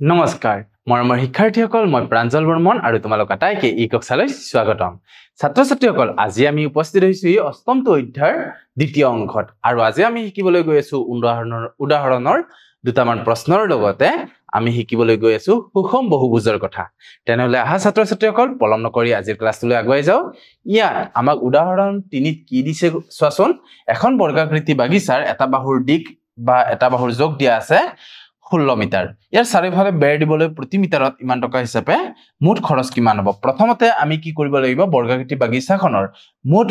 নমস্কাৰ মৰমৰ শিক্ষাৰ্থীসকল মই প্ৰাঞ্জল বৰ্মন আৰু তোমালোক আটাইকে ই কক্ষালৈ স্বাগতম ছাত্ৰ ছাত্ৰীসকল আজি আমি উপস্থিত হৈছো অষ্টমটো অধ্যায়ৰ দ্বিতীয় অংশত আৰু আজি আমি শিকিবলৈ গৈ আছো উদাহৰণৰ দুটামান প্ৰশ্নৰ লগতে আমি শিকিবলৈ গৈ আছো সুষম বহুভুজৰ কথা তেনেহলে আহা ছাত্ৰ ছাত্ৰীসকল পলম নকৰি আজিৰ ক্লাছলৈ আগুৱাই যাও ইয়াত আমাক উদাহৰণ 3ত কি দিছে চোৱাচোন এখন বৰ্গাকৃতি বাগিচাৰ এটা বাহুৰ দিক বা এটা বাহুৰ যোগ দিয়া আছে 16 মিটাৰ ইয়াৰ চাৰিওফালে বেৰ দিবলৈ প্ৰতি মিটাৰত ইমান টকা হিচাপে মুঠ খৰচ কিমান হ'ব প্ৰথমতে আমি কি কৰিব লাগিব বৰ্গাকৃতি বাগিচাখনৰ মুঠ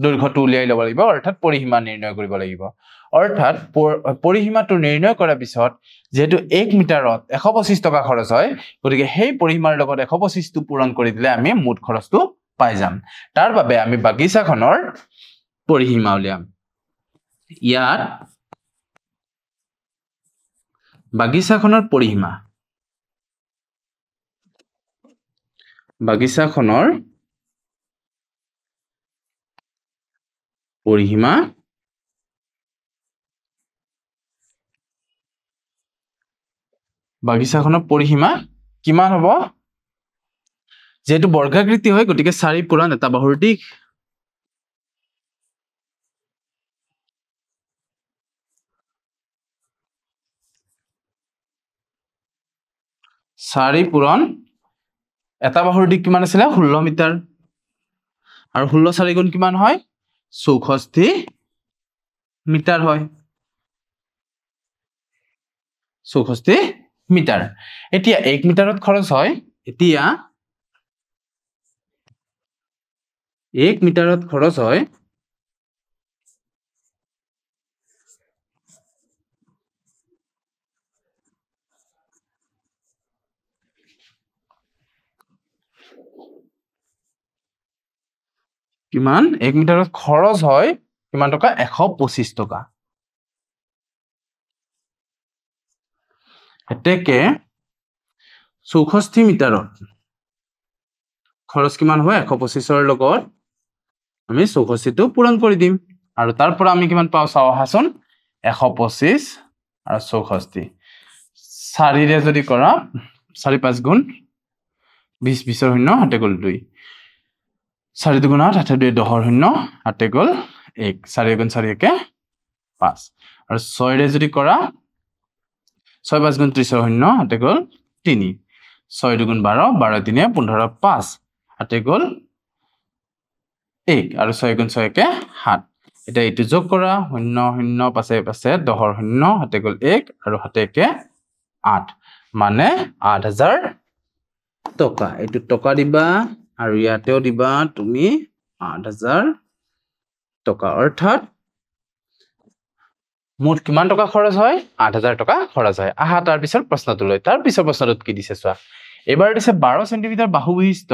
দৈৰ্ঘ্যটো উলিয়াই ল'ব লাগিব অৰ্থাৎ পৰিসীমা নিৰ্ণয় কৰিব লাগিব অৰ্থাৎ পৰিসীমাটো নিৰ্ণয় কৰাৰ পিছত যেহেতু 1 মিটাৰত 125 টকা খৰচ হয় গতিকে সেই পৰিসীমাৰ লগত 125 টো পূৰণ কৰি দিলে আমি মুঠ খৰচটো পাই যাম তাৰ বাবে আমি বাগিচাখনৰ পৰিসীমা উলিয়াম ইয়াত বাগিচাখনৰ পৰিসীমা বাগিচাখনৰ পৰিসীমা কিমান হ'ব যেহেতু বৰ্গাকৃতি হয় গতিকে 4 পূৰণ এটা বাহুৰ দিক 4 পূৰণ এটা বাহুৰ দিক কিমান আছিল 16 মিটাৰ আৰু 16 4 গুণ কিমান হয় 64 মিটাৰ হয় 64 মিটাৰ এতিয়া 1 মিটাৰত খৰচ হয় এতিয়া 1 মিটাৰত খৰচ হয় কিমান 1 মিটাৰত খৰচ হয় কিমান টকা 125 টকা এতেকে 64 মিটাৰত খৰচ কিমান হয় 125 ৰ লগত আমি 64 টো পূৰণ কৰি দিম আৰু তাৰ পৰা আমি কিমান পাও চাও হাসন 125 আৰু 64 4 ৰে যদি কৰা 4 5 গুণ 20 20 ৰ শূন্য হাতে গল 2 4 2 গুণ 8 8 2 10 ৰ শূন্য হাতে গল 1 4 গুণ 4 কে 5 আৰু 6 ৰে যদি কৰা 6 5 গুণ 30 ৰ শূন্য হাতে গল 3 6 2 গুণ 12 12 3 15 5 হাতে গল 1 আৰু 6 গুণ 6 কে 7 এটা এটো যোগ কৰা 0 0 পাছে পাছে 10 ৰ শূন্য হাতে গল 1 আৰু হাতে কে 8 মানে 8000 টকা এটো টকা দিবা আৰু ইয়াতেও দিবা তুমি 8000 টকা অৰ্থাৎ মুঠ কিমান টকা খৰচ হয় 8000 টকা খৰচ হয় আহা তাৰ পিছৰ প্ৰশ্নটো লৈ তাৰ পিছৰ প্ৰশ্নটোত কি দিছে চোৱা এবাৰ দিছে 12 সেন্টিমিটাৰ বাহু বিশিষ্ট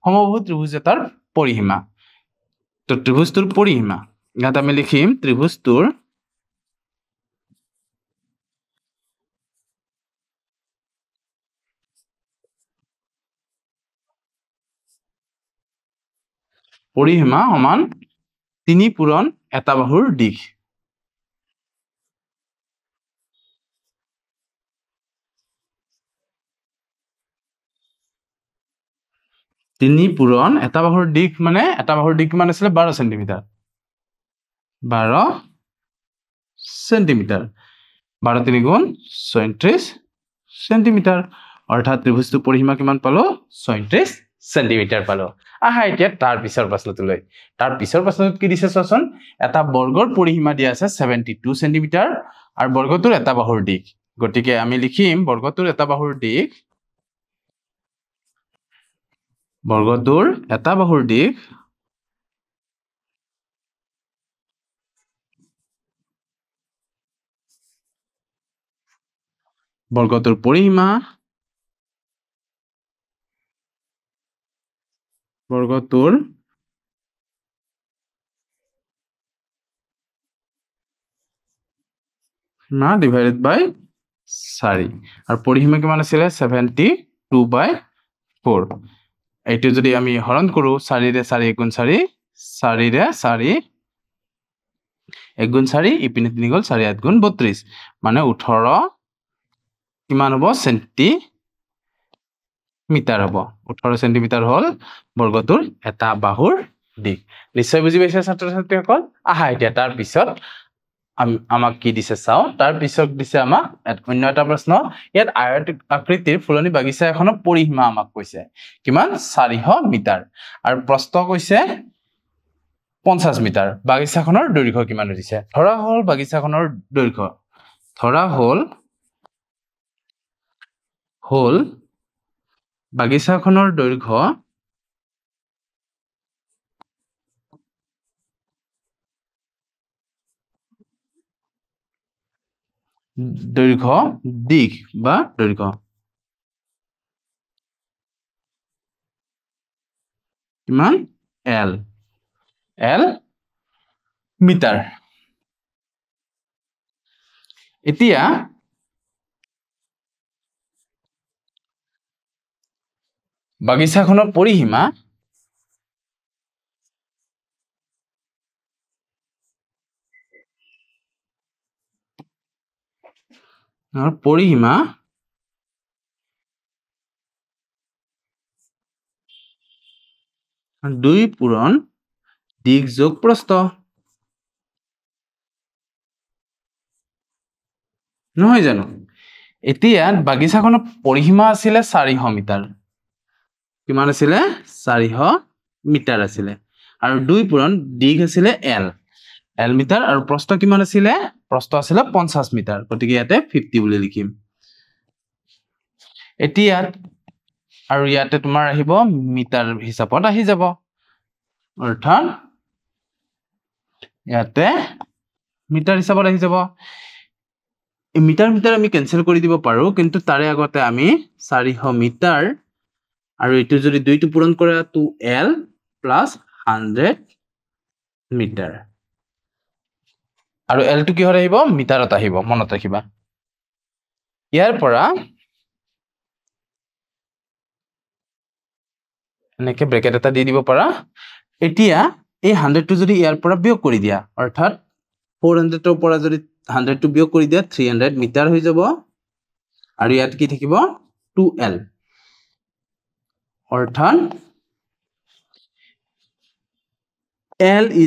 সমবাহু ত্ৰিভুজ এটাৰ পৰিসীমা তো ত্ৰিভুজটোৰ পৰিসীমা ইয়াত আমি লিখিম ত্ৰিভুজটোৰ পৰিসীমা সমান 3 পূৰণ এটা বাহুৰ দিক 3 পূৰণ এটা বাহুৰ দিক মানে এটা বাহুৰ দিক কিমান আছিল 12 সেন্টিমিটাৰ 12 সেন্টিমিটাৰ 12 3 গুণ 36 সেন্টিমিটাৰ অৰ্থাৎ ত্ৰিভুজটোৰ পৰিসীমা কিমান পালো 36 সেন্টিমিটাৰ পালো আহা এতিয়া তাৰ পিছৰ প্ৰশ্নটো লৈ তাৰ পিছৰ প্ৰশ্নটোত কি দিছে চোৱাচোন এটা বৰ্গৰ পৰিসীমা দিয়া আছে 72 সেন্টিমিটাৰ আৰু বৰ্গটোৰ এটা বাহুৰ দিক গতিকে আমি লিখিম বৰ্গটোৰ এটা বাহুৰ দিক বৰ্গটোৰ এটা বাহুৰ দিক বৰ্গটোৰ পৰিসীমা বৰ্গটোৰ না ডিভাইডেড বাই 4 আৰু পৰিসীমা কিমান আছিল 72/4 এইটো যদি আমি হৰণ কৰো 4 ৰে 4 গুণ 4 4 ৰে 4 1 গুণ 4 ইপিনে 3 গল 4 8 গুণ 32 মানে 18 কিমান হ'ব সেন্টিমিটাৰ হ'ব 18 সেন্টিমিটাৰ হ'ল বৰ্গটোৰ এটা বাহুৰ দিক নিশ্চয় বুজি পাইছে ছাত্ৰ ছাত্ৰীসকল আহা এতিয়া তাৰ পিছত আমাক কি দিছে চাও তাৰ পিছত দিছে আমাক অন্য এটা প্ৰশ্ন ইয়াত আয়ত আকৃতিৰ ফুলনি বাগিচা এখনৰ পৰিসীমা আমাক কৈছে কিমান 400 মিটাৰ আৰু প্ৰস্থ কৈছে 50 মিটাৰ বাগিচাখনৰ দৈৰ্ঘ্য কিমান দিছে ধৰা হ'ল বাগিচাখনৰ দৈৰ্ঘ্য ধৰা হ'ল বাগিচাখনৰ দৈৰ্ঘ্য 'L' মিটাৰ এতিয়া বাগিচাখনৰ পৰিসীমা পৰিসীমা 2 পূৰণ দিক যোগ প্ৰস্থ নহয় জানো এতিয়া বাগিচাখনৰ পৰিসীমা আছিল 400 মিটাৰ কিমান আছিল 400 মিটাৰ আছিল আৰু 2 পূৰণ দিক আছিল L মিটাৰ আৰু প্ৰস্থ কিমান আছিল প্ৰস্থ আছিল 50 মিটাৰ গতিকে ইয়াতে 50 বুলি লিখিম এতিয়া আৰু ইয়াতে তোমাৰ আহিব মিটাৰ হিচাপত আহি যাব অৰ্থাৎ ইয়াতে মিটাৰ হিচাপত আহি যাব মিটাৰ আমি কেনসেল কৰি দিব পাৰো কিন্তু তাৰে আগতে আমি 400 মিটাৰ আৰু এটো যদি 2 টো পূৰণ কৰে 2L + 100 মিটাৰ আৰু L টো কি হৈ আহিব মিটাৰত আহিব মনত ৰাখিবা ইয়াৰ পৰা এনেকে ব্ৰেকেট এটা দি দিব পাৰা এতিয়া এই 100 টো যদি ইয়াৰ পৰা বিয়োগ কৰি দিয়া অৰ্থাৎ 400 ৰ পৰা যদি 100 টো বিয়োগ কৰি দিয়া 300 মিটাৰ হৈ যাব আৰু ইয়াত কি থাকিব 2L অৰ্থাৎ L =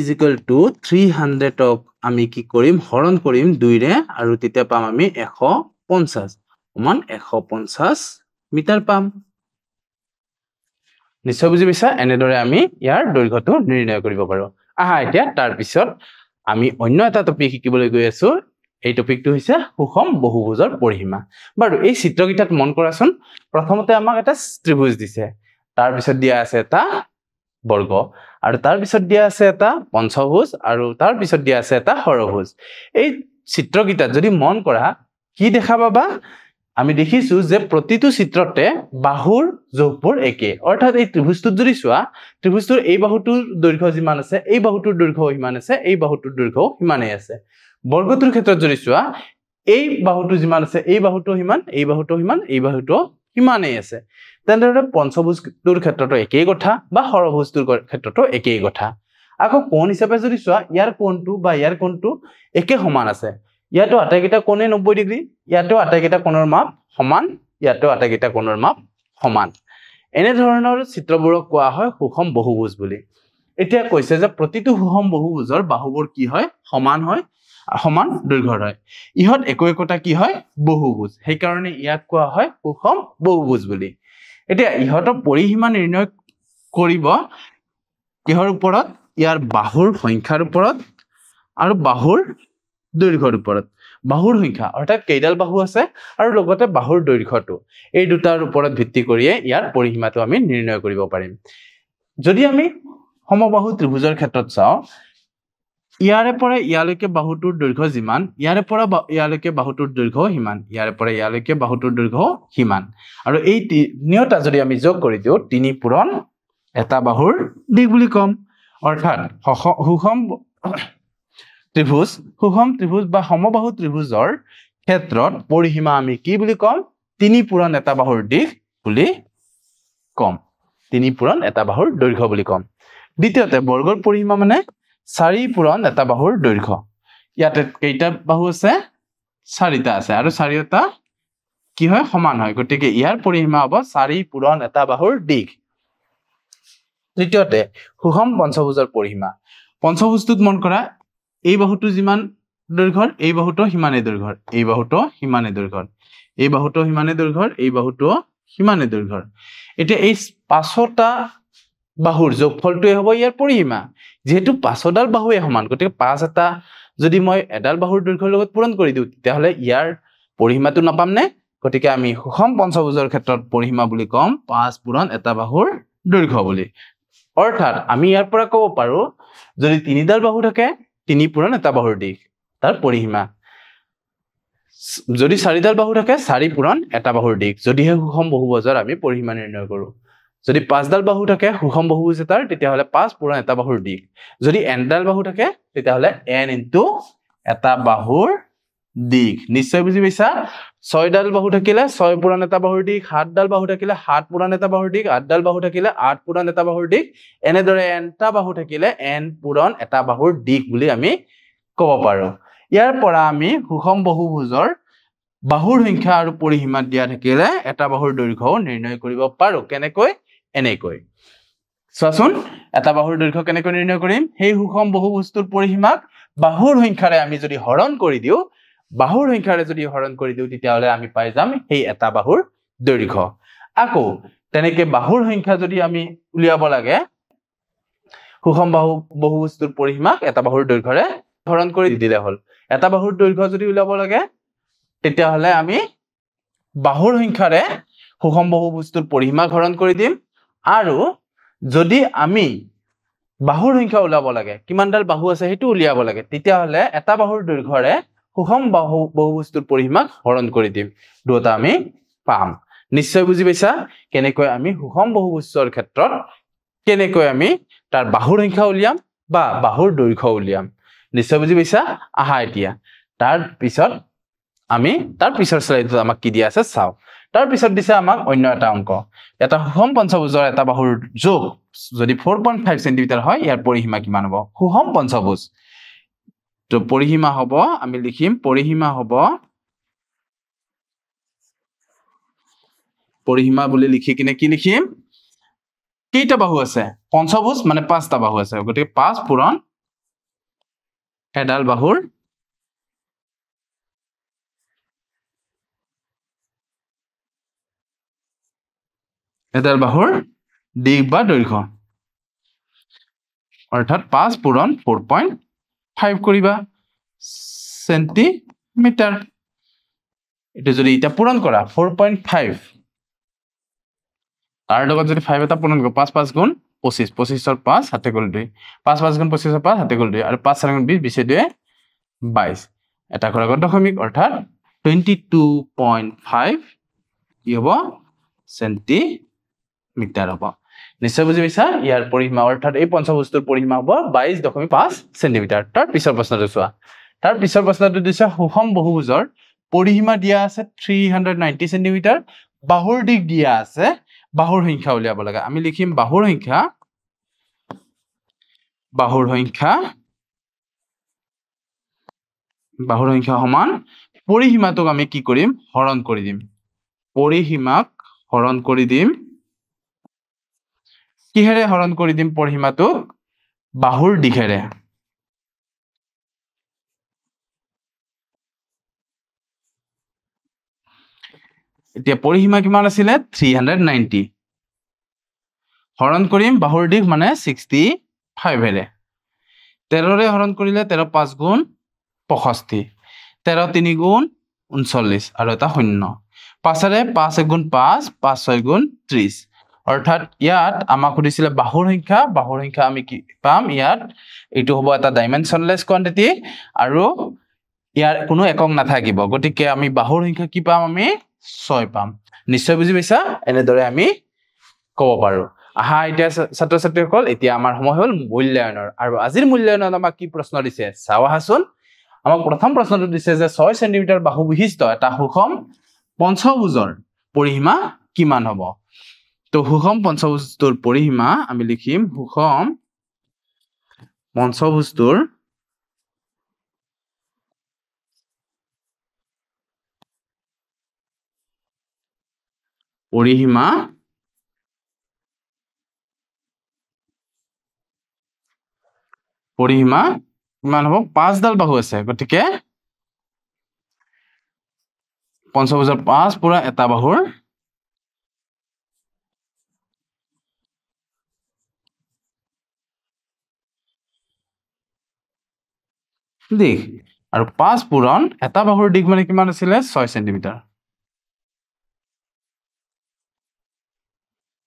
300 ক আমি কি কৰিম হৰণ কৰিম 2 ৰে আৰু তেতিয়া পাম আমি 150 সমান 150 মিটাৰ পাম নিশ্চয় বুজি পাইছা এনেদৰে আমি ইয়াৰ দৈৰ্ঘ্যটো নিৰ্ণয় কৰিব পাৰো আহা এতিয়া তাৰ পিছত আমি অন্য এটা টপিক শিকিবলৈ গৈ আছো এই টপিকটো হৈছে সুষম বহুভুজৰ পৰিসীমা বাৰু এই চিত্ৰকিটাত মন কৰাচোন প্ৰথমতে আমাক এটা ত্ৰিভুজ দিছে তাৰ পিছত দিয়া আছে এটা বৰ্গ আৰু তাৰ পিছত দিয়া আছে এটা পঞ্চভুজ আৰু তাৰ পিছত দিয়া আছে এটা ষড়ভুজ এই চিত্ৰকিটাত যদি মন কৰা কি দেখা পাবা আমি দেখিছো যে প্ৰতিটো চিত্ৰতে বাহুৰ যোগবোৰ একে অৰ্থাৎ এই ত্ৰিভুজটো যদি চোৱা ত্ৰিভুজটোৰ এই বাহুটোৰ দৈৰ্ঘ্য যিমান আছে এই বাহুটোৰ দৈৰ্ঘ্য সিমান আছে এই বাহুটোৰ দৈৰ্ঘ্য সিমানেই আছে বৰ্গটোৰ ক্ষেত্ৰত যদি চোৱা এই বাহুটো যিমান আছে এই বাহুটো সিমান এই বাহুটো সিমান এই বাহুটো সিমানেই আছে তেনেদৰে পঞ্চভুজটোৰ ক্ষেত্ৰতো একেই কথা বা ষড়ভুজটোৰ ক্ষেত্ৰতো একেই কথা আকৌ কোণ হিচাপে যদি চোৱা ইয়াৰ কোণটো বা ইয়াৰ কোণটো একে সমান আছে ইয়াতো আটাইকেইটা কোণে 90 ডিগ্ৰী ইয়াতো আটাইকেইটা কোণৰ মাপ সমান ইয়াতো আটাইকেইটা কোণৰ মাপ সমান এনে ধৰণৰ চিত্ৰবোৰক কোৱা হয় সুষম বহুভুজ বুলি এতিয়া কৈছে যে প্ৰতিটো সুষম বহুভুজৰ বাহুবোৰ কি হয় সমান দৈৰ্ঘ্যৰ হয় ইহত একোটা কি হয় বহুভুজ সেই কাৰণে ইয়াক কোৱা হয় সুষম বহুভুজ বুলি এতিয়া ইহতৰ পৰিসীমা নিৰ্ণয় কৰিব কিহৰ ওপৰত ইয়াৰ বাহুৰ সংখ্যাৰ ওপৰত আৰু বাহুৰ দৈৰ্ঘ্যৰ ওপৰত বাহুৰ সংখ্যা অৰ্থাৎ কেইডাল বাহু আছে আৰু লগতে বাহুৰ দৈৰ্ঘ্যটো এই দুটাৰ ওপৰত ভিত্তি কৰিয়ে ইয়াৰ পৰিসীমাটো আমি নিৰ্ণয় কৰিব পাৰিম যদি আমি সমবাহু ত্ৰিভুজৰ ক্ষেত্ৰত চাওঁ ইয়াৰে পৰা ইয়ালৈকে বাহুটোৰ দৈৰ্ঘ্য যিমান ইয়াৰে পৰা ইয়ালৈকে বাহুটোৰ দৈৰ্ঘ্য সিমান ইয়াৰে পৰা ইয়ালৈকে বাহুটোৰ দৈৰ্ঘ্য সিমান আৰু এই তিনিটা যদি আমি যোগ কৰি দিও 3 পূৰণ এটা বাহুৰ দিক বুলি কম অৰ্থাৎ সুষম ত্ৰিভুজ বা সমবাহু ত্ৰিভুজৰ ক্ষেত্ৰত পৰিসীমা আমি কি বুলি কম 3 পূৰণ এটা বাহুৰ দিক বুলি কম 3 পূৰণ এটা বাহুৰ দৈৰ্ঘ্য বুলি কম দ্বিতীয়তে বৰ্গৰ পৰিসীমা মানে 4 পূৰণ এটা বাহুৰ দৈৰ্ঘ্য ইয়াতে কেইটা বাহু আছে 4টা আছে আৰু 4টা কি হয় সমান হয় গতিকে ইয়াৰ পৰিসীমা হ'ব 4 পূৰণ এটা বাহুৰ দিশ তৃতীয়তে সুষম পঞ্চভুজৰ পৰিসীমা পঞ্চভুজটোত মন কৰা এই বাহুটো যিমান দৈৰ্ঘ্যৰ এই বাহুটো সিমানে দৈৰ্ঘ্যৰ এই বাহুটো সিমানে দৈৰ্ঘ্যৰ এই বাহুটো সিমানে দৈৰ্ঘ্যৰ এই বাহুটো সিমানে দৈৰ্ঘ্যৰ এতিয়া এই পাঁচটা বাহুৰ যোগফলটোৱে হ'ব ইয়াৰ পৰিসীমা যেহেতু পাঁচডাল বাহুৱে সমান গতিকে পাঁচ এটা যদি মই এডাল বাহুৰ দৈৰ্ঘ্যৰ লগত পূৰণ কৰি দিওঁ তেতিয়াহ'লে ইয়াৰ পৰিসীমাটো নাপাম নে গতিকে আমি সুষম পঞ্চভুজৰ ক্ষেত্ৰত পৰিসীমা বুলি কম 5 পূৰণ এটা বাহুৰ দৈৰ্ঘ্য বুলি অৰ্থাৎ আমি ইয়াৰ পৰা ক'ব পাৰো যদি তিনিডাল বাহু থাকে 3 পূৰণ এটা বাহুৰ দিশ তাৰ পৰিসীমা যদি চাৰিডাল বাহু থাকে 4 পূৰণ এটা বাহুৰ দিশ যদিহে সুষম বহুভুজৰ আমি পৰিসীমা নিৰ্ণয় কৰো যদি পাঁচডাল বাহু থাকে সুষম বহুভুজ এটাৰ তেতিয়াহ'লে 5 পূৰণ এটা বাহুৰ দিশ যদি এনডাল বাহু থাকে তেতিয়াহ'লে n ইনটু এটা বাহুৰ দিশ নিশ্চয় বুজি পাইছা 6ডাল বাহু থাকিলে 6 পূৰণ এটা বাহুৰ দিশ 7ডাল বাহু থাকিলে 7 পূৰণ এটা বাহুৰ দিশ 8ডাল বাহু থাকিলে 8 পূৰণ এটা বাহুৰ দিশ এনেদৰে nটা বাহু থাকিলে n পূৰণ এটা বাহুৰ দিশ বুলি আমি ক'ব পাৰো ইয়াৰ পৰা আমি সুষম বহুভুজৰ বাহুৰ সংখ্যা আৰু পৰিসীমা দিয়া থাকিলে এটা বাহুৰ দৈৰ্ঘ্য নিৰ্ণয় কৰিব পাৰো কেনেকৈ এনেকৈ চোৱাচোন এটা বাহুৰ দৈৰ্ঘ্য কেনেকৈ নিৰ্ণয় কৰিম সেই সুষম বহুভুজটোৰ পৰিসীমাক বাহুৰ সংখ্যাৰে আমি যদি হৰণ কৰি দিওঁ বাহুৰ সংখ্যাৰে যদি হৰণ কৰি দিওঁ তেতিয়াহ'লে আমি পাই যাম সেই এটা বাহুৰ দৈৰ্ঘ্য আকৌ তেনেকে বাহুৰ সংখ্যা যদি আমি উলিয়াব লাগে সুষম বহুভুজটোৰ পৰিসীমাক এটা বাহুৰ দৈৰ্ঘ্যৰে হৰণ কৰি দিলে হ'ল এটা বাহুৰ দৈৰ্ঘ্য যদি উলিয়াব লাগে তেতিয়াহ'লে আমি বাহুৰ সংখ্যাৰে সুষম বহুভুজটোৰ পৰিসীমাক হৰণ কৰি দিম আৰু যদি আমি বাহুৰ সংখ্যা উলাব লাগে কিমানডাল বাহু আছে হেতু উলিয়াব লাগে তেতিয়াহ'লে এটা বাহুৰ দৈৰ্ঘ্যৰে সুষম বহুভুজটোৰ পৰিসীমাক হৰণ কৰি দিম দুটা আমি পাম নিশ্চয় বুজি পাইছা কেনেকৈ আমি সুষম বহুভুজৰ ক্ষেত্ৰত কেনেকৈ আমি তাৰ বাহুৰ সংখ্যা উলিয়াম বা বাহুৰ দৈৰ্ঘ্য উলিয়াম নিশ্চয় বুজি পাইছা আহা এতিয়া তাৰ পিছত আমি তাৰ পিছৰ স্লাইডত আমাক কি দিয়া আছে চাও তাৰ পিছত দিছে আমাক অন্য এটা অংক এটা সুষম পঞ্চভুজৰ এটা বাহুৰ যোগ যদি 4.5 সেন্টিমিটাৰ হয় ইয়াৰ পৰিসীমা কিমান হ'ব সুষম পঞ্চভুজ তো পৰিসীমা হ'ব আমি লিখিম পৰিসীমা হ'ব পৰিসীমা বুলি লিখি কিনে কি লিখিম কেইটা বাহু আছে পঞ্চভুজ মানে 5টা বাহু আছে গতিকে 5 পূৰণ এডাল বাহুৰ এডাল বাহুৰ দিশ বা দৈৰ্ঘ্য অৰ্থাৎ 5 পূৰণ 4.5 কৰিবা সেন্টিমিটাৰ এটা যদি এটা পূৰণ কৰা 4.5 তাৰ লগত যদি 5 এটা পূৰণ কৰা 5 5 গুণ 25 25 ৰ 5 হাতে গ'ল 2 5 5 গুণ 25 ৰ 5 হাতে গ'ল 2 আৰু 5 4 গুণ 20 20 2 22 এটা কৰা গত দশমিক অৰ্থাৎ 22.5 কি হ'ব সেন্টিমিটাৰ হ'ব নিশ্চয় বুজি পাইছা ইয়াৰ পৰিসীমা অৰ্থাৎ এই পঞ্চভুজটোৰ পৰিসীমা হ'ব 22.5 সেন্টিমিটাৰ তাৰ পিছৰ প্ৰশ্নটো চোৱা তাৰ পিছৰ প্ৰশ্নটো দিছে সুষম বহুভুজৰ পৰিসীমা দিয়া আছে 390 সেন্টিমিটাৰ বাহুৰ দিশ দিয়া আছে বাহুৰ সংখ্যা উলিয়াব লাগে আমি লিখিম বাহুৰ সংখ্যা সমান পৰিসীমাটোক আমি কি কৰিম হৰণ কৰি দিম পৰিসীমাক হৰণ কৰি দিম কিহেৰে হৰণ কৰি দিম পৰিসীমাটোক বাহুৰ দিশেৰে এতিয়া পৰিসীমা কিমান আছিল 390 হৰণ কৰিম বাহুৰ দিশ মানে 65 এৰে 13 ৰে হৰণ কৰিলে 13 5 গুণ 65 13 3 গুণ 39 আৰু এটা শূন্য 5 ৰে 5 1 গুণ 5 5 6 গুণ 30 অৰ্থাৎ ইয়াত আমাক সুধিছিলে বাহুৰ সংখ্যা আমি কি পাম ইয়াত এটো হ'ব এটা ডাইমেনশনলেস কোয়ান্টিটি আৰু ইয়াৰ কোনো একক নাথাকিব গতিকে আমি বাহুৰ সংখ্যা কি পাম আমি 6 পাম নিশ্চয় বুজি পাইছা এনেদৰে আমি ক'ব পাৰো আহা এতিয়া ছাত্ৰ ছাত্ৰীসকল এতিয়া আমাৰ সময় হ'ল মূল্যায়নৰ আৰু আজিৰ মূল্যায়নত আমাক কি প্ৰশ্ন দিছে চাও আহাচোন আমাক প্ৰথম প্ৰশ্নটো দিছে যে 6 সেন্টিমিটাৰ বাহু বিশিষ্ট এটা সুষম পঞ্চভুজৰ পৰিসীমা কিমান হ'ব তো সুষম পঞ্চভুজটোৰ পৰিসীমা আমি লিখিম সুষম পঞ্চভুজটোৰ পৰিসীমা কিমান হ'ব 5 ডাল বাহু আছে গতিকে পঞ্চভুজৰ 5 পুৰা এটা বাহুৰ দিশ আৰু 5 পূৰণ এটা বাহুৰ দিশ মানে কিমান আছিল 6 সেন্টিমিটাৰ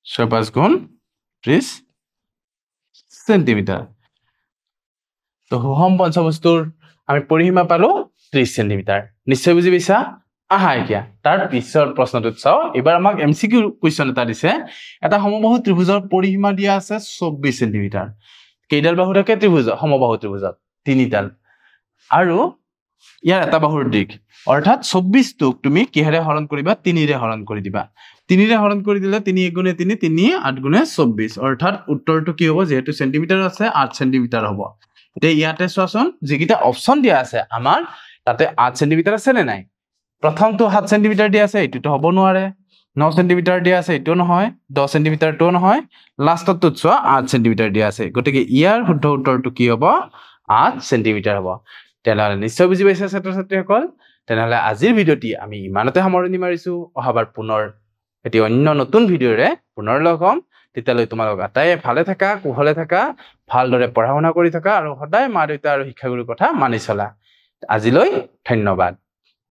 6 5 গুণ 30 সেন্টিমিটাৰ তো সুষম পঞ্চভুজটোৰ আমি পৰিসীমা পালো 30 সেন্টিমিটাৰ নিশ্চয় বুজি পাইছা আহা এতিয়া তাৰ পিছৰ প্ৰশ্নটোত চাও এবাৰ আমাক এমসিকিউ কোৱেশ্চন এটা দিছে এটা সমবাহু ত্ৰিভুজৰ পৰিসীমা দিয়া আছে 24 সেন্টিমিটাৰ কেইডাল বাহু থাকে ত্ৰিভুজ সমবাহু ত্ৰিভুজত তিনিডাল আৰু ইয়াৰ এটা বাহুৰ দিক অৰ্থাৎ 24 টোক তুমি কিহেৰে হৰণ কৰিবা 3 ৰে হৰণ কৰি দিবা 3 ৰে হৰণ কৰি দিলে 3 গুণে 3 3 8 গুণে 24 অৰ্থাৎ উত্তৰটো কি হ'ব যেহেতু সেন্টিমিটাৰ আছে 8 সেন্টিমিটাৰ হ'ব তে ইয়াতে চোৱাচোন যিকিটা অপচন দিয়া আছে আমাৰ তাতে 8 সেন্টিমিটাৰ আছে নে নাই প্ৰথমটো 7 সেন্টিমিটাৰ দিয়া আছে এটোটো হ'ব নোৱাৰে 9 সেন্টিমিটাৰ দিয়া আছে এটো নহয় 10 সেন্টিমিটাৰটো নহয় লাষ্টতটো চোৱা 8 সেন্টিমিটাৰ দিয়া আছে গতিকে ইয়াৰ শুদ্ধ উত্তৰটো কি হ'ব 8 সেন্টিমিটাৰ হ'ব তেনেহলে নিশ্চয় বুজি পাইছা ছাত্ৰ ছাত্ৰীসকল তেনেহলে আজিৰ ভিডিওটি আমি ইমানতে সামৰণি মাৰিছো অহাবাৰ পুনৰ এটি অন্য নতুন ভিডিওৰে পুনৰ লগ হ'ম তেতিয়ালৈ তোমালোক আটায়ে ভালে থাকা কুশলে থাকা ভালদৰে পঢ়া শুনা কৰি থাকা আৰু সদায় মা দেউতা আৰু শিক্ষাগুৰুৰ কথা মানি চলা আজিলৈ ধন্যবাদ